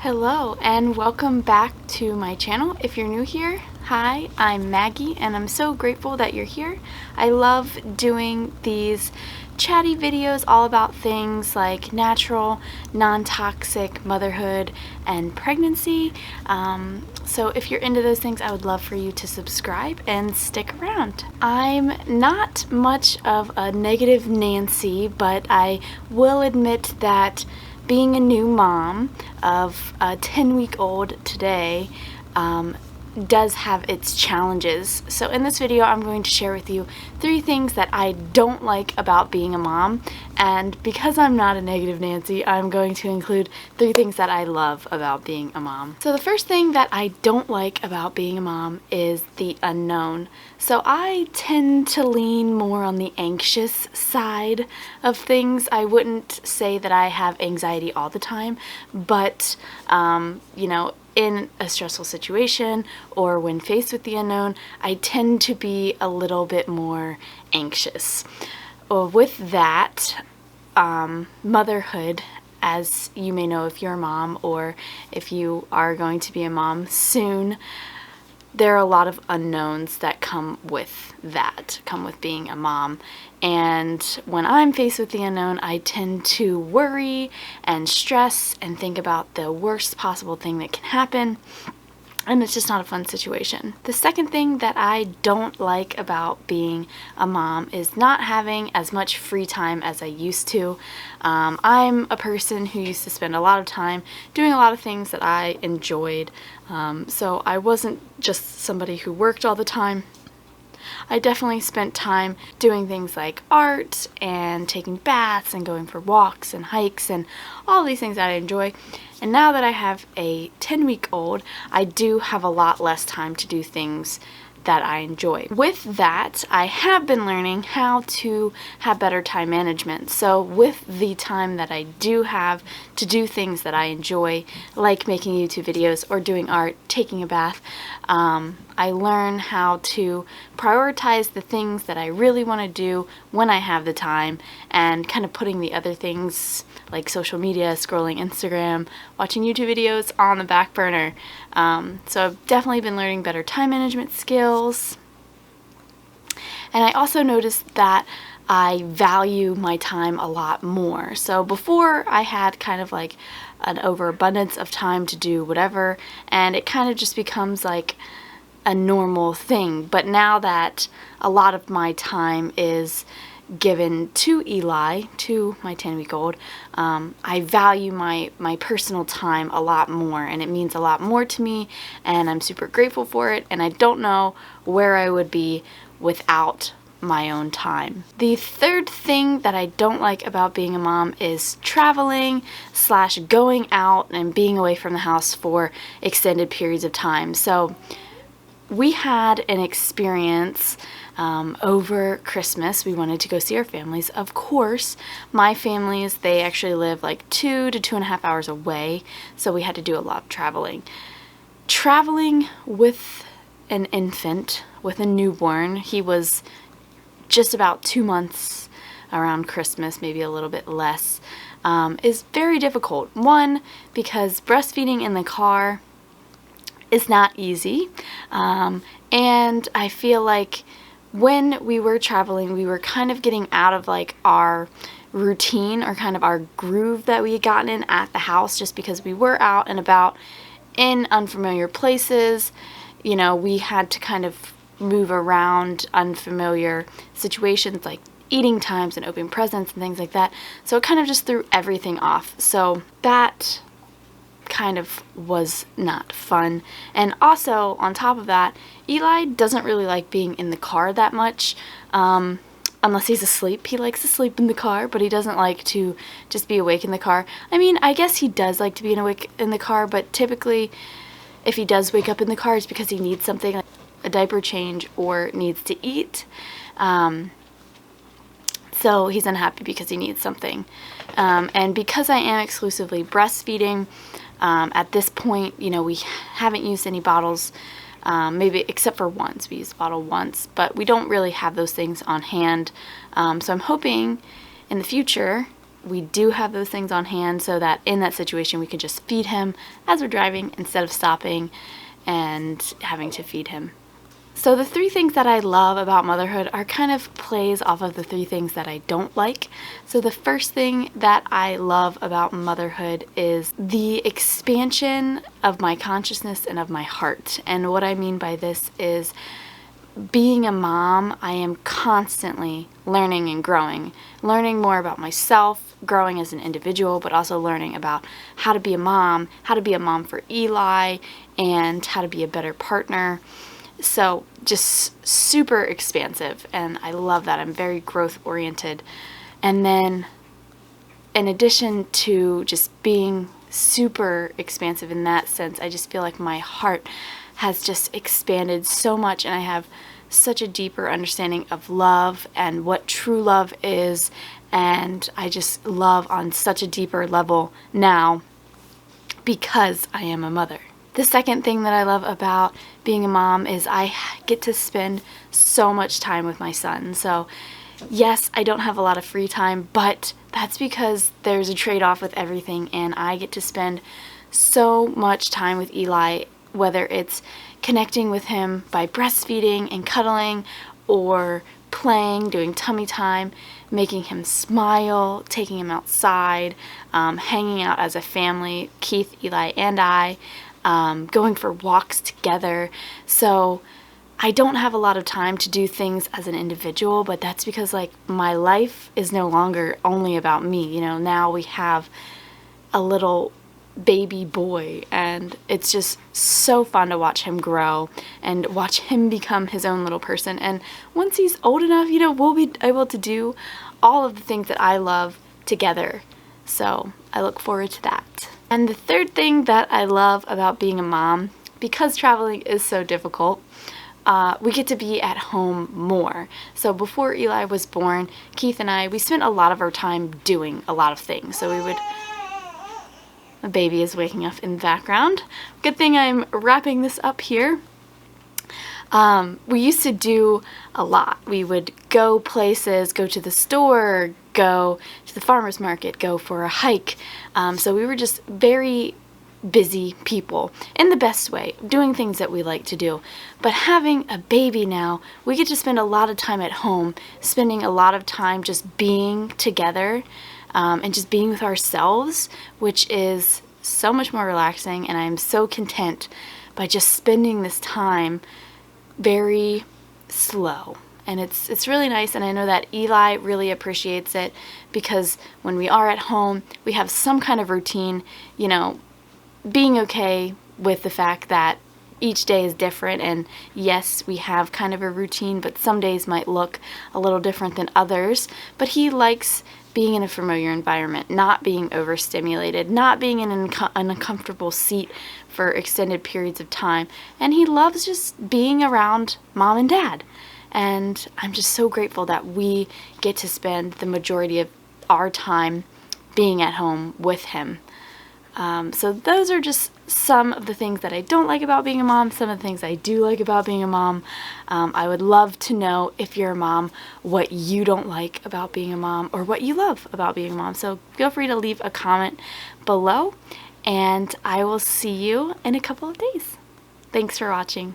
Hello and welcome back to my channel. If you're new here, hi, I'm Maggie and I'm so grateful that you're here. I love doing these chatty videos all about things like natural, non-toxic motherhood and pregnancy. So if you're into those things, I would love for you to subscribe and stick around. I'm not much of a negative Nancy, but I will admit that being a new mom of a 10-week-old today does have its challenges. So in this video, I'm going to share with you 3 things that I don't like about being a mom. And because I'm not a negative Nancy, I'm going to include 3 things that I love about being a mom. So the first thing that I don't like about being a mom is the unknown. So I tend to lean more on the anxious side of things. I wouldn't say that I have anxiety all the time, but you know, in a stressful situation or when faced with the unknown, I tend to be a little bit more anxious. With that, motherhood, as you may know if you're a mom or if you are going to be a mom soon, there are a lot of unknowns that come with being a mom. And when I'm faced with the unknown, I tend to worry and stress and think about the worst possible thing that can happen. And it's just not a fun situation. The second thing that I don't like about being a mom is not having as much free time as I used to. I'm a person who used to spend a lot of time doing a lot of things that I enjoyed. So I wasn't just somebody who worked all the time. I definitely spent time doing things like art and taking baths and going for walks and hikes and all these things that I enjoy. And now that I have a 10-week-old, I do have a lot less time to do things that I enjoy. With that, I have been learning how to have better time management. So with the time that I do have to do things that I enjoy, like making YouTube videos or doing art, taking a bath, I learn how to prioritize the things that I really want to do when I have the time and kind of putting the other things like social media, scrolling Instagram, watching YouTube videos on the back burner. So I've definitely been learning better time management skills. And I also noticed that I value my time a lot more. So before I had kind of like an overabundance of time to do whatever, and it kind of just becomes like a normal thing. But now that a lot of my time is given to Eli, to my 10-week-old, I value my personal time a lot more, and it means a lot more to me, and I'm super grateful for it, and I don't know where I would be without my own time. The third thing that I don't like about being a mom is traveling / going out and being away from the house for extended periods of time. So we had an experience over Christmas. We wanted to go see our families. Of course, my families, they actually live like 2 to 2.5 hours away, so we had to do a lot of traveling. Traveling with an infant, with a newborn, he was just about 2 months around Christmas, maybe a little bit less, is very difficult. One, because breastfeeding in the car is not easy, and I feel like when we were traveling, we were kind of getting out of like our routine or kind of our groove that we had gotten in at the house, just because we were out and about in unfamiliar places. You know, we had to kind of move around unfamiliar situations like eating times and opening presents and things like that. So it kind of just threw everything off. So that kind of was not fun. And also, on top of that, Eli doesn't really like being in the car that much, unless he's asleep. He likes to sleep in the car, but he doesn't like to just be awake in the car. I mean, I guess he does like to be awake in the car, but typically, if he does wake up in the car, it's because he needs something, like a diaper change or needs to eat. So he's unhappy because he needs something. And because I am exclusively breastfeeding, at this point, you know, we haven't used any bottles, maybe except for once. We used a bottle once, but we don't really have those things on hand. So I'm hoping in the future we do have those things on hand so that in that situation we can just feed him as we're driving instead of stopping and having to feed him. So the 3 things that I love about motherhood are kind of plays off of the 3 things that I don't like. So the first thing that I love about motherhood is the expansion of my consciousness and of my heart. And what I mean by this is being a mom, I am constantly learning and growing, learning more about myself, growing as an individual, but also learning about how to be a mom for Eli, and how to be a better partner. So just super expansive, and I love that. I'm very growth oriented. And then in addition to just being super expansive in that sense, I just feel like my heart has just expanded so much, and I have such a deeper understanding of love and what true love is, and I just love on such a deeper level now because I am a mother. The second thing that I love about being a mom is I get to spend so much time with my son. So yes, I don't have a lot of free time, but that's because there's a trade-off with everything, and I get to spend so much time with Eli, whether it's connecting with him by breastfeeding and cuddling, or playing, doing tummy time, making him smile, taking him outside, hanging out as a family, Keith, Eli, and I, going for walks together. So I don't have a lot of time to do things as an individual, but that's because like my life is no longer only about me. You know, now we have a little baby boy, and it's just so fun to watch him grow and watch him become his own little person. And once he's old enough, you know, we'll be able to do all of the things that I love together. So I look forward to that. And the third thing that I love about being a mom, because traveling is so difficult, we get to be at home more. So before Eli was born, Keith and I, we spent a lot of our time doing a lot of things. So we would, the baby is waking up in the background. Good thing I'm wrapping this up here. We used to do a lot. We would go places, go to the store, go to the farmer's market, go for a hike. So we were just very busy people in the best way, doing things that we like to do. But having a baby now, we get to spend a lot of time at home, spending a lot of time just being together, and just being with ourselves, which is so much more relaxing, and I'm so content by just spending this time very slow. And it's really nice, and I know that Eli really appreciates it, because when we are at home, we have some kind of routine, you know, being okay with the fact that each day is different, and yes, we have kind of a routine, but some days might look a little different than others. But he likes being in a familiar environment, not being overstimulated, not being in an uncomfortable seat for extended periods of time, and he loves just being around mom and dad. And I'm just so grateful that we get to spend the majority of our time being at home with him. So those are just some of the things that I don't like about being a mom, some of the things I do like about being a mom. I would love to know, if you're a mom, what you don't like about being a mom or what you love about being a mom. So feel free to leave a comment below, and I will see you in a couple of days. Thanks for watching.